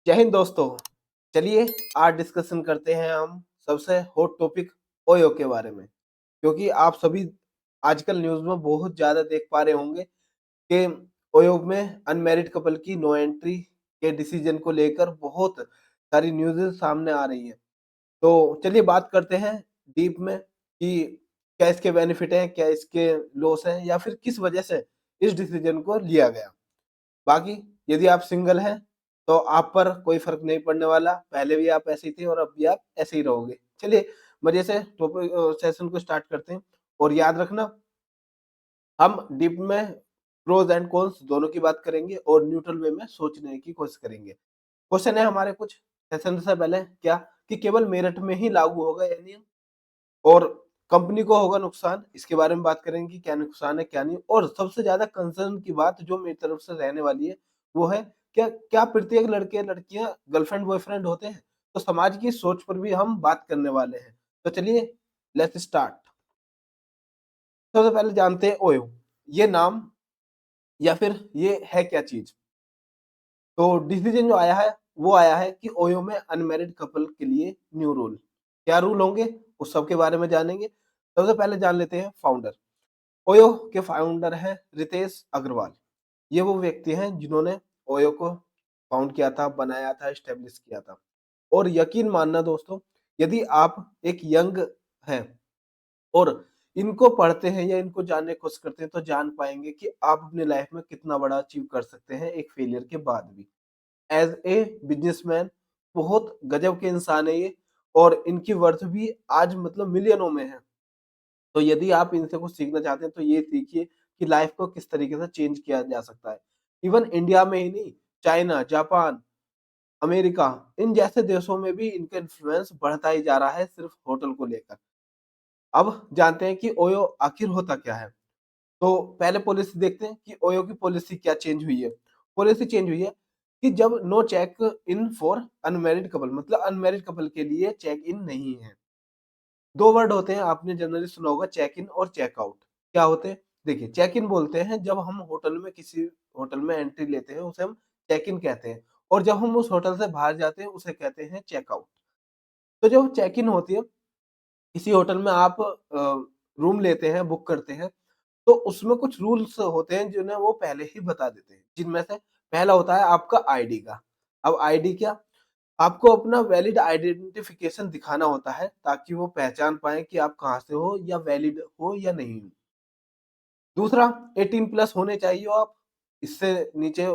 जय हिंद दोस्तों। चलिए आज डिस्कशन करते हैं हम सबसे हॉट टॉपिक ओयो के बारे में। क्योंकि आप सभी आजकल न्यूज़ में बहुत ज़्यादा देख पा रहे होंगे कि ओयो में अनमैरिड कपल की नो एंट्री के डिसीजन को लेकर बहुत सारी न्यूज़ेस सामने आ रही हैं। तो चलिए बात करते हैं डीप में कि क्या इसके बेनिफिट हैं, क्या इसके लॉस हैं या फिर किस वजह से इस डिसीजन को लिया गया। बाकी यदि आप सिंगल हैं, तो आप पर कोई फ़र्क नहीं पड़ने वाला। पहले भी आप ऐसे ही थे और अब भी आप ऐसे ही रहोगे। चलिए मज़े से सेशन को स्टार्ट करते हैं और याद रखना हम डीप में प्रोज़ एंड कॉन्स दोनों की बात करेंगे और न्यूट्रल वे में सोचने की कोशिश करेंगे। क्वेश्चन है हमारे कुछ सेशन से पहले क्या कि केवल मेरिट में ही लागू होगा ये नियम और कंपनी को होगा नुकसान, इसके बारे में बात करेंगे कि क्या नुकसान है, क्या नहीं। और सबसे ज़्यादा कंसर्न की बात जो मेरी तरफ से रहने वाली है, वो है क्या क्या प्रत्येक लड़के-लड़कियाँ गर्लफ्रेंड बॉयफ्रेंड होते हैं? तो समाज की सोच पर भी हम बात करने वाले हैं। तो चलिए लेट्स स्टार्ट। सबसे पहले जानते हैं ओयो, ये नाम या फिर ये है क्या चीज़? तो डिसीजन जो आया है, वो आया है कि ओयो में अनमैरिड कपल के लिए न्यू रूल। क्या रूल होंगे? उस सब के बारे में जानेंगे। सबसे पहले जान लेते हैं फाउंडर। ओयो के फाउंडर हैं रितेश अग्रवाल। ये वो व्यक्ति हैं जिन्होंने ओयो को फाउंड किया था, बनाया था, एस्टेब्लिश किया था। और यकीन मानना दोस्तों, यदि आप एक यंग हैं और इनको पढ़ते हैं या इनको जानने की कोशिश करते हैं, तो जान पाएँगे कि आप अपनी लाइफ में कितना बड़ा अचीव कर सकते हैं एक फेलियर के बाद भी। एज़ ए बिज़नेसमैन बहुत गज़ब के इंसान है ये और इनकी वर्थ भी आज मतलब मिलियनों में है। तो यदि आप इनसे कुछ सीखना चाहते हैं तो ये सीखिए कि लाइफ को किस तरीके से चेंज किया जा सकता है। इवन इंडिया में ही नहीं, चाइना, जापान, अमेरिका इन जैसे देशों में भी इनका इन्फ्लुएंस बढ़ता ही जा रहा है सिर्फ होटल को लेकर। अब जानते हैं कि ओयो आखिर होता क्या है? तो पहले पॉलिसी देखते हैं कि ओयो की पॉलिसी क्या चेंज हुई है। पॉलिसी चेंज हुई है कि जब no check in for unmarried couple मतलब अनमैरिड कपल के लिए चेक इन नहीं है। 2 वर्ड होते हैं आपने जनरली सुना होगा चेक इन और चेक आउट। क्या होते हैं? देखिए चेक इन बोलते हैं जब हम होटल में किसी होटल में एंट्री लेते हैं उसे हम चेक इन कहते हैं और जब हम उस होटल से बाहर जाते हैं उसे कहते हैं चेक आउट। तो जो चेक इन होती है किसी होटल में आप रूम लेते हैं, बुक करते हैं तो उसमें कुछ रूल्स होते हैं जिन्हें वो पहले ही बता देते हैं। जिनमें से पहला होता है आपका आईडी का। अब आईडी क्या? आपको अपना वैलिड आइडेंटिफिकेशन दिखाना होता है ताकि वो पहचान पाएँ कि आप कहाँ से हो या वैलिड हो या नहीं हो। दूसरा 18 प्लस होने चाहिए हो आप, इससे नीचे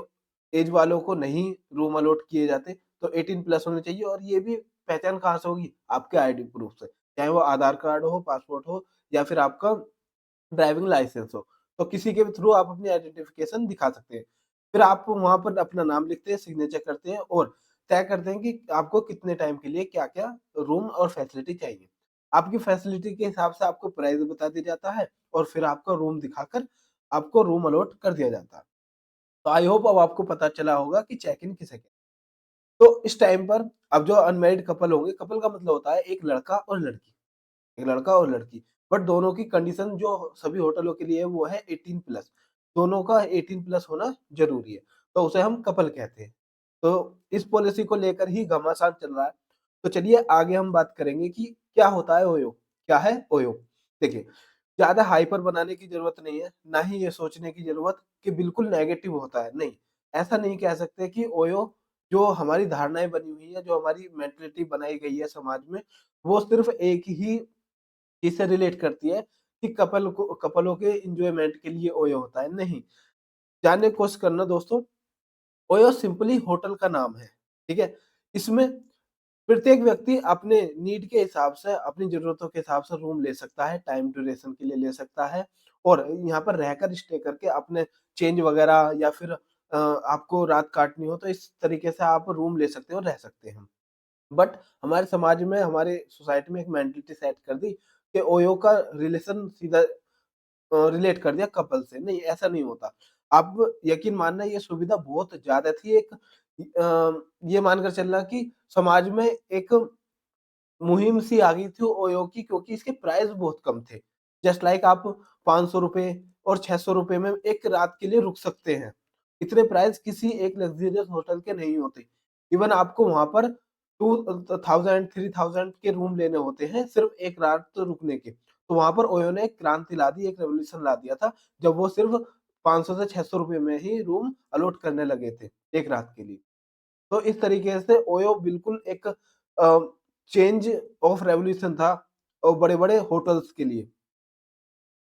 ऐज वालों को नहीं रूम अलॉट किए जाते, तो 18 प्लस होने चाहिए और ये भी पहचान कहाँ से होगी? आपके आईडी प्रूफ से, चाहे वो आधार कार्ड हो, पासपोर्ट हो या फिर आपका ड्राइविंग लाइसेंस हो, तो किसी के भी थ्रू आप अपनी आइडेंटिफिकेशन दिखा सकते हैं। फिर आप वहाँ पर अपना नाम लिखते हैं, सिग्नेचर करते हैं और तय करते हैं कि आपको कितने टाइम के लिए क्या-क्या रूम और फैसिलिटी चाहिए। आपकी फैसिलिटी के हिसाब से आपको प्राइस बता दिया जाता है और फिर आपका रूम दिखाकर आपको रूम अलॉट कर दिया जाता है। तो आई होप अब आपको पता चला होगा कि चेक इन किसे कहते हैं। तो इस टाइम पर अब जो अनमैरिड कपल होंगे, कपल का मतलब होता है एक लड़का और लड़की। एक लड़का और लड़की। बट दोनों की कंडीशन जो सभी होटलों के लिए है वो है 18 प्लस। दोनों का 18 प्लस होना ज़रूरी है, तो उसे हम कपल कहते हैं। तो इस पॉलिसी को लेकर ही घमासान चल रहा है। तो चलिए आगे हम बात करेंगे कि क्या होता है ओयो? क्या है ओयो? देखिए, ज़्यादा हाइपर बनाने की ज़रूरत नहीं है, ना ही ये सोचने की ज़रूरत कि बिल्कुल नेगेटिव होता है, नहीं। ऐसा नहीं कह सकते कि ओयो जो हमारी धारणाएँ बनी हुई हैं, जो हमारी मेंटालिटी बनाई गई है समाज में, वो सिर्फ़ एक ही चीज़ से रिलेट करती है कि कपलों के एन्जॉयमेंट के लिए ओयो होता है, नहीं। जानने की कोशिश करना दोस्तों, ओयो सिंपली होटल का नाम है, ठीक है? इसमें प्रत्येक व्यक्ति अपने नीड के हिसाब से, अपनी ज़रूरतों के हिसाब से रूम ले सकता है, टाइम ड्यूरेशन के लिए ले सकता है और यहाँ पर रहकर स्टे करके अपने चेंज वगैरह या फिर आपको रात काटनी हो तो इस तरीके से आप रूम ले सकते हो, रह सकते हैं। बट हमारे समाज में, हमारे सोसाइटी में एक मेंटालिटी सेट कर दी कि ओयो का रिलेशन सीधा रिलेट कर दिया कपल से। नहीं, ऐसा नहीं होता। आप यकीन मानना ये सुविधा बहुत ज़्यादा थी एक ये मानकर चलना कि समाज में एक मुहिम सी आ गई थी ओयो की क्योंकि इसके प्राइस बहुत कम थे। जस्ट लाइक आप ₹500 और ₹600 में एक रात के लिए रुक सकते हैं। इतने प्राइस किसी एक लग्ज़रियस होटल के नहीं होते। इवन आपको वहाँ पर 2000 3000 के रूम लेने होते हैं सिर्फ एक रात तो रुकने के। तो वहाँ पर ओयो ने एक क्रांति ला दी, एक रेवोल्यूशन ला दिया था, जब वो सिर्फ 500 से 600 रुपए में ही रूम अलॉट करने लगे थे, एक रात के लिए। तो इस तरीके से ओयो बिल्कुल एक चेंज ऑफ रेवोल्यूशन था बड़े-बड़े होटल्स के लिए।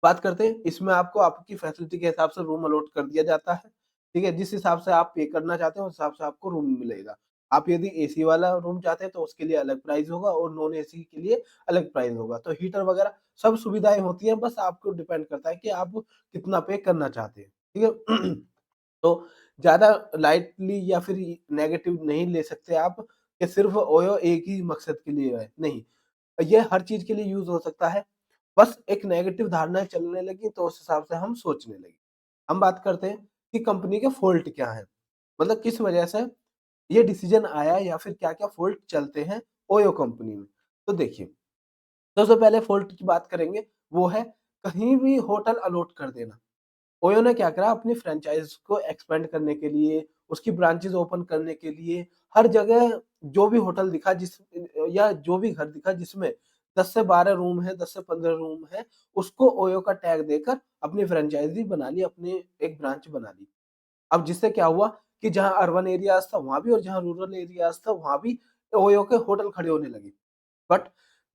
बात करते हैं, इसमें आपको आपकी फैसिलिटी के हिसाब से रूम अलॉट कर दिया जाता है, ठीक है? जिस हिसाब से आप पे करना चाहते हैं, उस हिसाब से आपको रूम मिलेगा। आप यदि एसी वाला रूम चाहते हैं, तो उसके लिए अलग प्राइस होगा और नॉन एसी के लिए अलग प्राइस होगा। तो हीटर वगैरह सब सुविधाएँ होती हैं, बस आपको डिपेंड करता है कि आप कितना पे करना चाहते हैं, ठीक है? तो ज़्यादा लाइटली या फिर नेगेटिव नहीं ले सकते आप कि सिर्फ़ ओयो एक ही मकसद के लिए है, नहीं। ये हर चीज़ के लिए यूज़ हो सकता है। बस एक नेगेटिव धारणाएँ चलने लगी तो उस हिसाब से हम सोचने लगे। हम बात करते हैं कि कंपनी के फ़ॉल्ट क्या हैं? मतलब किस वजह से ये डिसीज़न आया या फिर क्या-क्या फ़ॉल्ट चलते हैं ओयो कंपनी में? तो देखिए, सबसे पहले फ़ॉल्ट की बात करेंगे, वो है कहीं भी होटल अलॉट कर देना। ओयो ने क्या करा अपनी फ्रैंचाइज़ को एक्सपेंड करने के लिए, उसकी ब्रांचेज़ ओपन करने के लिए, हर जगह जो भी होटल दिखा या जो भी घर दिखा जिसमें 10 से 12 रूम है, 10 से 15 रूम है, उसको ओयो का टैग देकर अपनी फ्रैंचाइज़ी बना ली, अपनी एक ब्रांच बना ली। अब जिससे क्या हुआ कि जहाँ अर्बन एरियाज़ था वहाँ भी और जहाँ रूरल एरियाज़ था वहाँ भी ओयो के होटल खड़े होने लगे। बट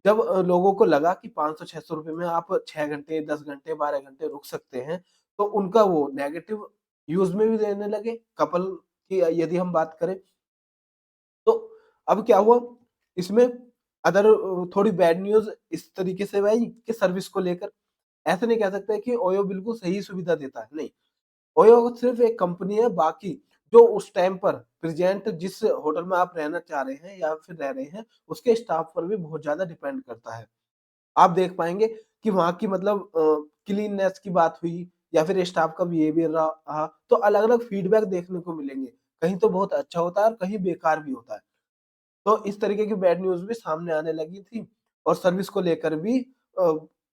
जब लोगों को लगा कि 500-600 रुपए में आप 6 घंटे, 10 घंटे, 12 घंटे रुक सकते हैं, तो उनका वो नेगेटिव यूज़ में भी लेने लगे। कपल की यदि हम बात करें, तो अब क्या हुआ, इसमें थोड़ी बैड न्यूज़ इस तरीके से आई कि सर्विस को लेकर। ऐसे नहीं कह सकते कि ओयो बिल्कुल सही सुविधा देता है, नहीं। ओयो सिर्फ़ एक कंपनी है, बाकी जो उस टाइम पर प्रेज़ेंट जिस होटल में आप रहना चाह रहे हैं या फिर रह रहे हैं, उसके स्टाफ पर भी बहुत ज़्यादा डिपेंड करता है। आप देख पाएँगे कि वहाँ की मतलब क्लीननेस की बात हुई या फिर स्टाफ का बिहेवियर रहा, तो अलग-अलग फीडबैक देखने को मिलेंगे। कहीं तो बहुत अच्छा होता है और कहीं बेकार भी होता है। तो इस तरीके की बैड न्यूज़ भी सामने आने लगी थी और सर्विस को लेकर भी अ,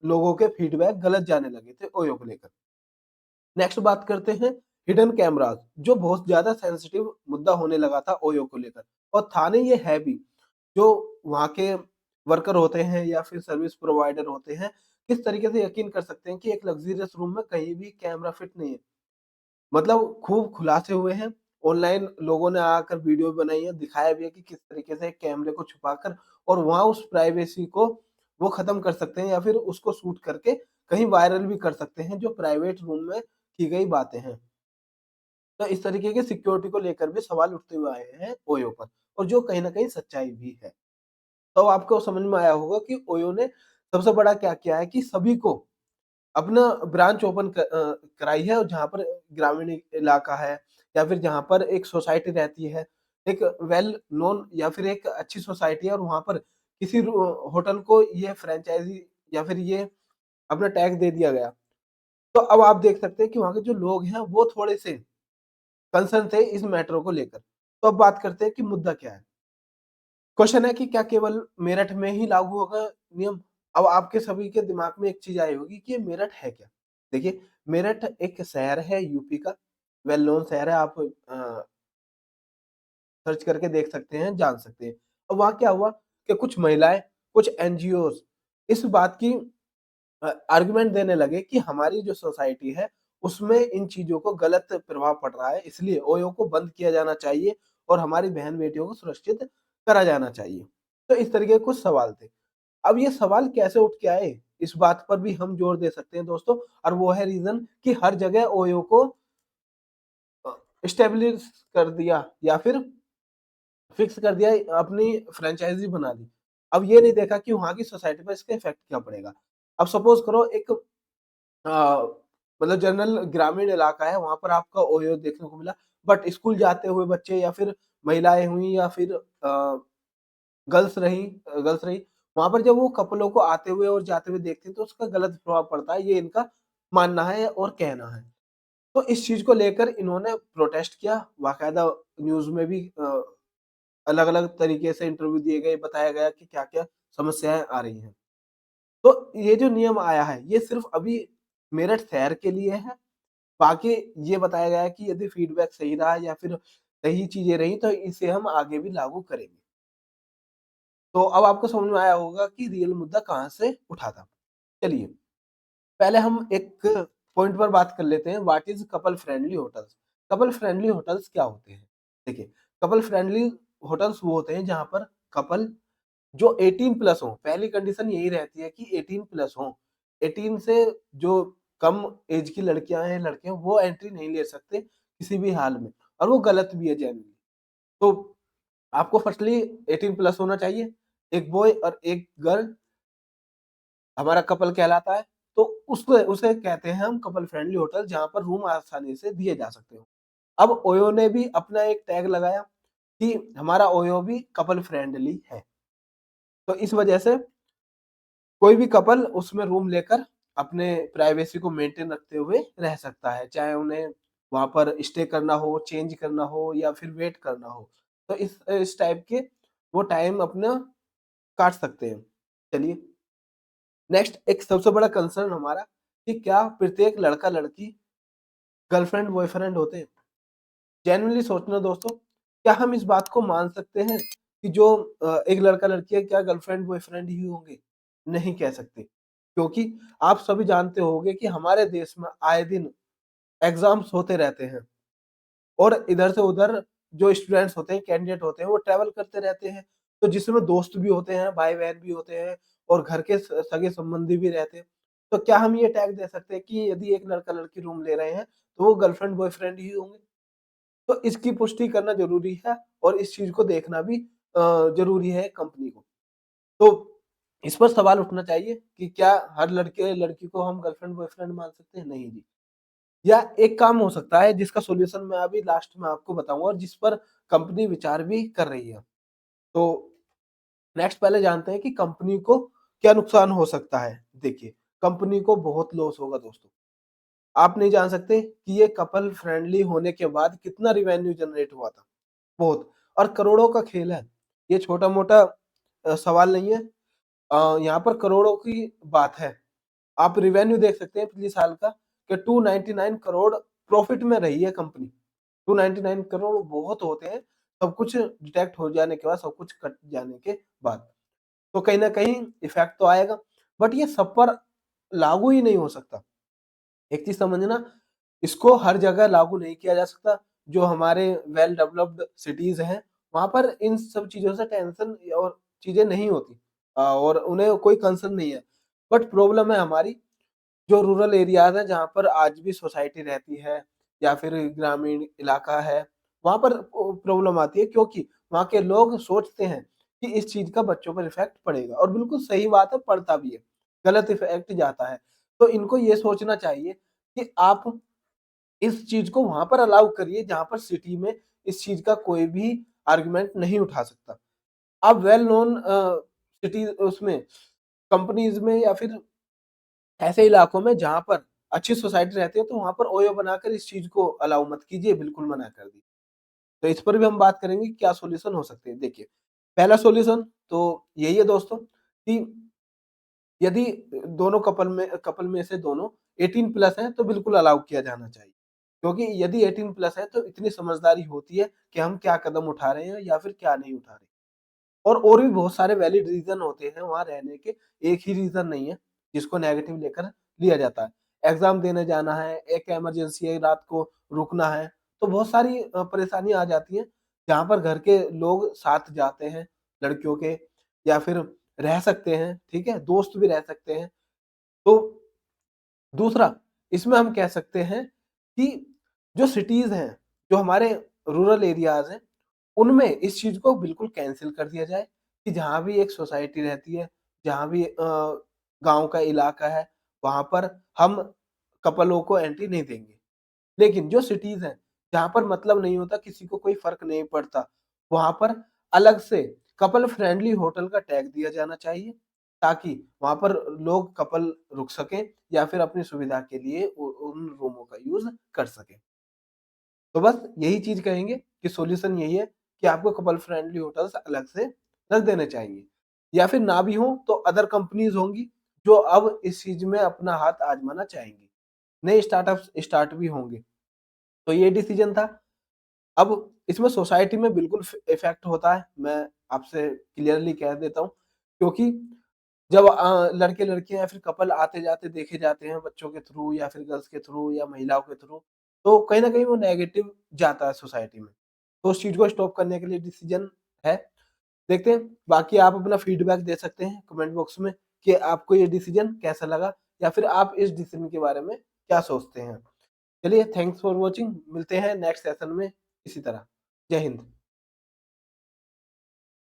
लोगों के फीडबैक गलत जाने लगे थे ओयो को लेकर। नेक्स्ट बात करते हैं हिडन कैमराज़, जो बहुत ज़्यादा सेंसिटिव मुद्दा होने लगा था ओयो को लेकर और था नहीं, ये है भी। जो वहाँ के वर्कर होते हैं या फिर सर्विस प्रोवाइडर होते हैं, किस तरीके से यकीन कर सकते हैं कि एक लग्ज़रियस रूम में कहीं भी कैमरा फिट नहीं है। मतलब खूब खुलासे हुए हैं, ऑनलाइन लोगों ने आकर वीडियो बनाई है, दिखाया भी है कि किस तरीके से कैमरे को छुपाकर और वहाँ उस प्राइवेसी को वो ख़त्म कर सकते हैं या फिर उसको शूट करके कहीं वायरल भी कर सकते हैं, जो प्राइवेट रूम में की गई बातें हैं। तो इस तरीके की सिक्योरिटी को लेकर भी सवाल उठते हुए आए हैं ओयो पर और जो कहीं न कहीं सच्चाई भी है। तो आपको समझ में आया होगा कि ओयो ने सबसे बड़ा क्या किया है कि सभी को अपना ब्रांच ओपन कराई है और जहाँ पर ग्रामीण इलाका है या फिर जहाँ पर एक सोसाइटी रहती है, एक वेल नोन या फिर एक अच्छी सोसाइटी है और वहाँ पर किसी होटल को ये फ्रैंचाइज़ी या फिर ये अपना टैग दे दिया गया। तो अब आप देख सकते हैं कि वहाँ के जो लोग हैं वो थोड़े-से कंसर्न थे इस मैटर को लेकर। तो अब बात करते हैं कि मुद्दा क्या है? क्वेश्चन है कि क्या केवल मेरठ में ही लागू होगा नियम? अब आपके सभी के दिमाग में एक चीज़ आई होगी कि ये मेरठ है क्या? देखिए, मेरठ एक शहर है यूपी का, वेल नोन शहर है, आप सर्च करके देख सकते हैं, जान सकते हैं। अब वहाँ क्या हुआ कि कुछ महिलाएँ, कुछ एनजीओज़ इस बात की आर्गुमेंट देने लगे कि हमारी जो सोसाइटी है, उसमें इन चीज़ों को गलत प्रभाव पड़ रहा है, इसलिए ओयो को बंद किया जाना चाहिए और हमारी बहन-बेटियों को सुरक्षित करा जाना चाहिए। तो इस तरीके के कुछ सवाल थे। अब ये सवाल कैसे उठ के आए, इस बात पर भी हम जोर दे सकते हैं दोस्तों और वो है रीज़न कि हर जगह ओयो को अ, एस्टेब्लिश कर दिया या फिर फिक्स कर दिया, अपनी फ्रैंचाइज़ी बना ली। अब ये नहीं देखा कि वहाँ की सोसाइटी पे इसका इफ़ेक्ट क्या पड़ेगा। अब सपोज़ करो एक मतलब जनरल ग्रामीण इलाका है, वहाँ पर आपका ओयो देखने को मिला, बट स्कूल जाते हुए बच्चे या फिर महिलाएँ हुई या फिर गर्ल्स रही, वहाँ पर जब वो कपलों को आते हुए और जाते हुए देखती हैं, तो उसका गलत प्रभाव पड़ता है, ये इनका मानना है और कहना है। तो इस चीज़ को लेकर इन्होंने प्रोटेस्ट किया, बाकायदा न्यूज़ में भी अलग-अलग तरीके से इंटरव्यू दिए गए, बताया गया कि क्या-क्या समस्याएँ आ रही हैं। तो ये जो नियम आया है, ये सिर्फ़ अभी मेरठ शहर के लिए है। बाकी ये बताया गया है कि यदि फीडबैक सही रहा या फिर सही चीजें रही तो इसे हम आगे भी लागू करेंगे। तो अब आपको समझ में आया होगा कि रियल मुद्दा कहाँ से उठा था। चलिए पहले हम एक पॉइंट पर बात कर लेते हैं, what is couple friendly hotels. Couple friendly hotels क्या होते हैं? देखिए, कपल फ्रेंडली होटल्स वो होते हैं जहां पर कपल जो 18 प्लस हो, पहली कंडीशन यही रहती है कि 18 प्लस हो। 18 से जो कम एज की लड़कियां हैं लड़के हैं वो एंट्री नहीं ले सकते किसी भी हाल में, और वो गलत भी है जनरली। तो आपको फर्स्टली 18 प्लस होना चाहिए, एक बॉय और एक गर्ल हमारा कपल कहलाता है। तो उसको उसे कहते हैं हम कपल फ्रेंडली होटल, जहाँ पर रूम आसानी से दिए जा सकते हो। अब ओयो ने भी अपना एक टैग लगाया कि हमारा ओयो भी कपल फ्रेंडली है। तो इस वजह से कोई भी कपल उसमें रूम लेकर अपने प्राइवेसी को मेंटेन रखते हुए रह सकता है, चाहे उन्हें वहां पर स्टे करना हो, चेंज करना हो या फिर वेट करना हो। तो इस टाइप के वो टाइम अपना काट सकते हैं। चलिए नेक्स्ट, एक सबसे बड़ा कंसर्न हमारा कि क्या प्रत्येक लड़का लड़की गर्लफ्रेंड बॉयफ्रेंड होते हैं? जेन्युइनली सोचना दोस्तों, क्या हम इस बात को मान सकते हैं कि जो एक लड़का लड़की है क्या गर्लफ्रेंड बॉयफ्रेंड ही होंगे? नहीं कह सकते, क्योंकि आप सभी जानते होंगे कि हमारे देश में आए दिन एग्जाम्स होते रहते हैं, और इधर से उधर जो स्टूडेंट्स होते हैं, कैंडिडेट होते हैं, वो ट्रैवल करते रहते हैं। तो जिसमें दोस्त भी होते हैं, भाई बहन भी होते हैं, और घर के सगे संबंधी भी रहते हैं। तो क्या हम ये टैग दे सकते हैं कि यदि एक लड़का लड़की रूम ले रहे हैं तो वो गर्लफ्रेंड बॉयफ्रेंड ही होंगे? तो इसकी पुष्टि करना जरूरी है, और इस चीज को देखना भी जरूरी है कंपनी को। तो इस पर सवाल उठना चाहिए कि क्या हर लड़के लड़की को हम गर्लफ्रेंड बॉयफ्रेंड मान सकते हैं? नहीं जी। या एक काम हो सकता है जिसका सॉल्यूशन मैं अभी लास्ट में आपको बताऊंगा, और जिस पर कंपनी विचार भी कर रही है। तो नेक्स्ट पहले जानते हैं कि कंपनी को क्या नुकसान हो सकता है। देखिए, कंपनी को बहुत लॉस होगा दोस्तों। आप नहीं जान सकते कि ये कपल फ्रेंडली होने के बाद कितना रिवेन्यू जनरेट हुआ था। बहुत, और करोड़ों का खेल है। ये छोटा मोटा सवाल नहीं है। यहाँ पर करोड़ों की बात है। आप रिवेन्यू देख सकते हैं पिछले साल का कि 299 करोड़ प्रॉफिट में रही है कंपनी। 299 करोड़ बहुत होते हैं, सब कुछ डिटेक्ट हो जाने के बाद, सब कुछ कट जाने के बाद। तो कहीं ना कहीं इफेक्ट तो आएगा, बट ये सब पर लागू ही नहीं हो सकता। एक चीज समझना, इसको हर जगह लागू नहीं किया जा सकता। जो हमारे वेल डेवलप्ड सिटीज हैं वहां पर इन सब चीजों से टेंशन और चीजें नहीं होती, और उन्हें कोई कंसर्न नहीं है। बट प्रॉब्लम है हमारी जो रूरल एरियाज है, जहाँ पर आज भी सोसाइटी रहती है या फिर ग्रामीण इलाका है, वहां पर प्रॉब्लम आती है, क्योंकि वहाँ के लोग सोचते हैं कि इस चीज का बच्चों पर इफेक्ट पड़ेगा, और बिल्कुल सही बात है, पड़ता भी है, गलत इफेक्ट जाता है। तो इनको ये सोचना चाहिए कि आप इस चीज को वहां पर अलाउ करिए जहां पर सिटी में इस चीज का कोई भी आर्गुमेंट नहीं उठा सकता। अब वेल नोन सिटी उसमें कंपनीज में या फिर ऐसे इलाकों में जहां पर अच्छी सोसाइटी रहती है, तो वहां पर ओयो बनाकर इस चीज को अलाउ मत कीजिए, बिल्कुल मना कर दी। तो इस पर भी हम बात करेंगे कि क्या सॉल्यूशन हो सकते हैं। देखिए, पहला सॉल्यूशन तो यही है दोस्तों कि यदि दोनों कपल में से दोनों 18 प्लस हैं तो बिल्कुल अलाउ किया जाना चाहिए, क्योंकि यदि 18 प्लस है तो इतनी समझदारी होती है कि हम क्या कदम उठा रहे हैं या फिर क्या नहीं उठा रहे। और भी बहुत सारे वैलिड रीजन होते हैं वहां रहने के, एक ही रीजन नहीं है जिसको नेगेटिव लेकर लिया जाता है। एग्जाम देने जाना है, एक इमरजेंसी है, रात को रुकना है, तो बहुत सारी परेशानी आ जाती है, जहाँ पर घर के लोग साथ जाते हैं लड़कियों के, या फिर रह सकते हैं, ठीक है, दोस्त भी रह सकते हैं। तो दूसरा, इसमें हम कह सकते हैं कि जो सिटीज हैं, जो हमारे रूरल एरियाज हैं, उनमें इस चीज को बिल्कुल कैंसिल कर दिया जाए कि जहां भी एक सोसाइटी रहती है, जहां भी गांव का इलाका है, वहां पर हम कपलों को एंट्री नहीं देंगे। लेकिन जो सिटीज हैं जहां पर मतलब नहीं होता, किसी को कोई फर्क नहीं पड़ता, वहां पर अलग से कपल फ्रेंडली होटल का टैग दिया जाना चाहिए, ताकि वहां पर लोग कपल रुक सकें या फिर अपनी सुविधा के लिए उन रूमों का यूज कर सकें। तो बस यही चीज कहेंगे कि सॉल्यूशन यही है कि आपको कपल फ्रेंडली होटल्स अलग से रख देने चाहिए, या फिर ना भी हो तो अदर कंपनीज होंगी जो अब इस चीज में अपना हाथ आजमाना चाहेंगी, नए स्टार्टअप्स स्टार्ट भी होंगे। तो ये डिसीजन था। अब इसमें सोसाइटी में बिल्कुल इफ़ेक्ट होता है, मैं आपसे क्लियरली कह देता हूँ, क्योंकि जब लड़के-लड़कियाँ या फिर कपल आते-जाते देखे जाते हैं बच्चों के थ्रू या फिर गर्ल्स के थ्रू या महिलाओं के थ्रू, तो कहीं न कहीं वो नेगेटिव जाता है सोसाइटी में। तो उस चीज़ को स्टॉप करने के लिए डिसीजन है। देखते हैं, बाकी आप अपना फीडबैक दे सकते हैं कमेंट बॉक्स में कि आपको ये डिसीजन कैसा लगा या फिर आप इस डिसीजन के बारे में क्या सोचते हैं। चलिए, थैंक्स फॉर वॉचिंग, मिलते हैं नेक्स्ट सेशन में इसी तरह। जय हिंद।